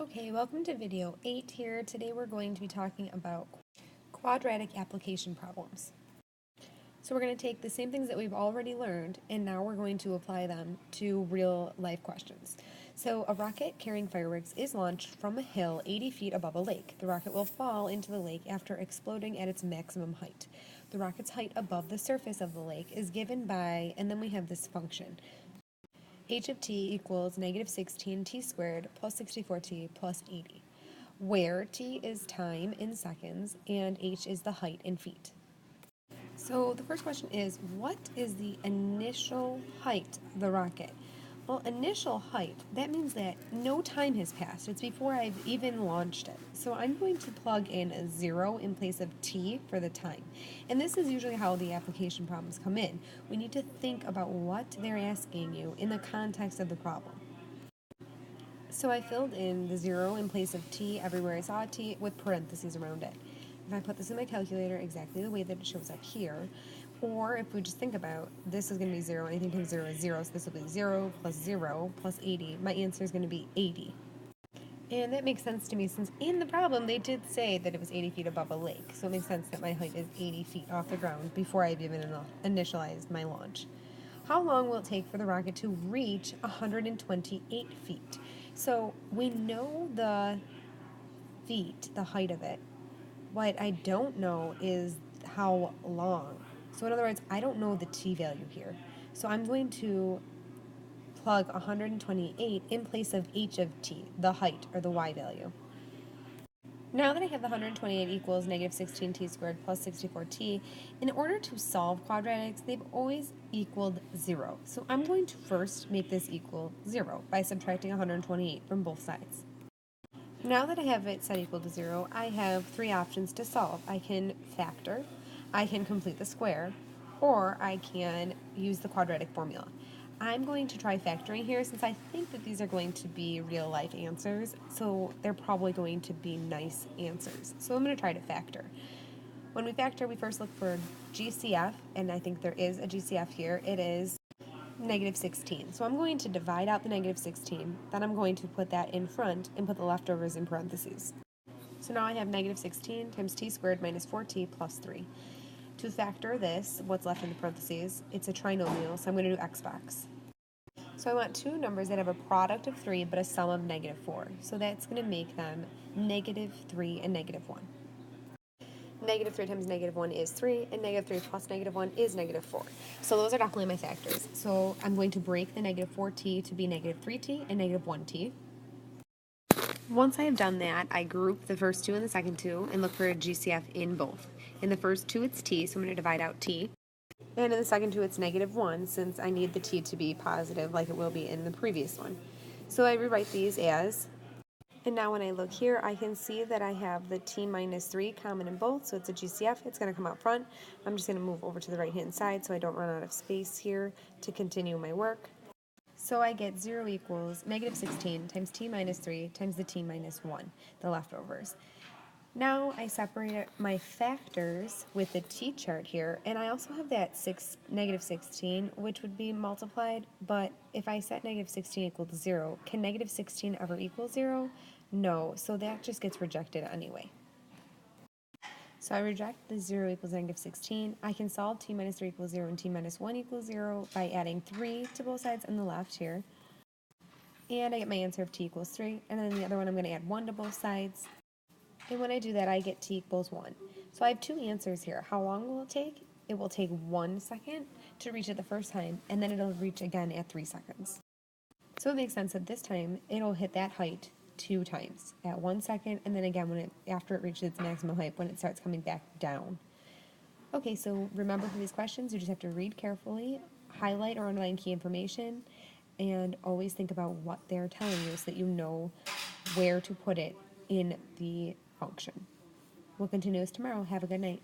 Okay, welcome to video 8 here. Today we're going to be talking about quadratic application problems. So we're going to take the same things that we've already learned and now we're going to apply them to real life questions. So a rocket carrying fireworks is launched from a hill 80 feet above a lake. The rocket will fall into the lake after exploding at its maximum height. The rocket's height above the surface of the lake is given by, and then we have this function. H of t equals negative 16t squared plus 64t plus 80, where t is time in seconds and h is the height in feet. So the first question is, what is the initial height of the rocket? Well, initial height, that means that no time has passed. It's before I've even launched it. So I'm going to plug in a 0 in place of t for the time. And this is usually how the application problems come in. We need to think about what they're asking you in the context of the problem. So I filled in the 0 in place of t everywhere I saw a t with parentheses around it. If I put this in my calculator exactly the way that it shows up here, or if we just think about this is going to be 0, anything times 0 is 0, so this will be 0 plus 0 plus 80. My answer is going to be 80. And that makes sense to me since in the problem they did say that it was 80 feet above a lake, so it makes sense that my height is 80 feet off the ground before I've even initialized my launch. How long will it take for the rocket to reach 128 feet? So we know the feet, the height of it. What I don't know is how long. So in other words, I don't know the t value here. So I'm going to plug 128 in place of h of t, the height or the y value. Now that I have the 128 equals negative 16t squared plus 64t, in order to solve quadratics, they've always equaled 0. So I'm going to first make this equal 0 by subtracting 128 from both sides. Now that I have it set equal to 0, I have three options to solve. I can factor, I can complete the square, or I can use the quadratic formula. I'm going to try factoring here since I think that these are going to be real life answers, so they're probably going to be nice answers. So I'm going to try to factor. When we factor, we first look for GCF, and I think there is a GCF here. It is negative 16. So I'm going to divide out the negative 16, then I'm going to put that in front and put the leftovers in parentheses. So now I have negative 16 times t squared minus 4t plus 3. To factor this, what's left in the parentheses, it's a trinomial, so I'm going to do x box. So I want two numbers that have a product of 3 but a sum of negative 4. So that's going to make them negative 3 and negative 1. Negative 3 times negative 1 is 3, and negative 3 plus negative 1 is negative 4. So those are definitely my factors. So I'm going to break the negative 4t to be negative 3t and negative 1t. Once I have done that, I group the first two and the second two and look for a GCF in both. In the first two, it's t, so I'm going to divide out t. And in the second two, it's negative 1, since I need the t to be positive like it will be in the previous one. So I rewrite these as... And now when I look here, I can see that I have the t minus 3 common in both, so it's a GCF. It's going to come out front. I'm just going to move over to the right-hand side so I don't run out of space here to continue my work. So I get 0 equals negative 16 times t minus 3 times the t minus 1, the leftovers. Now I separate my factors with the t chart here, and I also have that negative 16, which would be multiplied, but if I set negative 16 equal to 0, can negative 16 ever equal 0? No, so that just gets rejected anyway. So I reject the 0 equals negative 16. I can solve t minus 3 equals 0 and t minus 1 equals 0 by adding 3 to both sides on the left here. And I get my answer of t equals 3, and then the other one I'm going to add 1 to both sides. And when I do that, I get t equals 1. So I have two answers here. How long will it take? It will take 1 second to reach it the first time, and then it'll reach again at 3 seconds. So it makes sense that this time it'll hit that height 2 times at 1 second, and then again after it reaches its maximum height when it starts coming back down. Okay, so remember for these questions, you just have to read carefully, highlight or underline key information, and always think about what they're telling you so that you know where to put it in the function. We'll continue this tomorrow. Have a good night.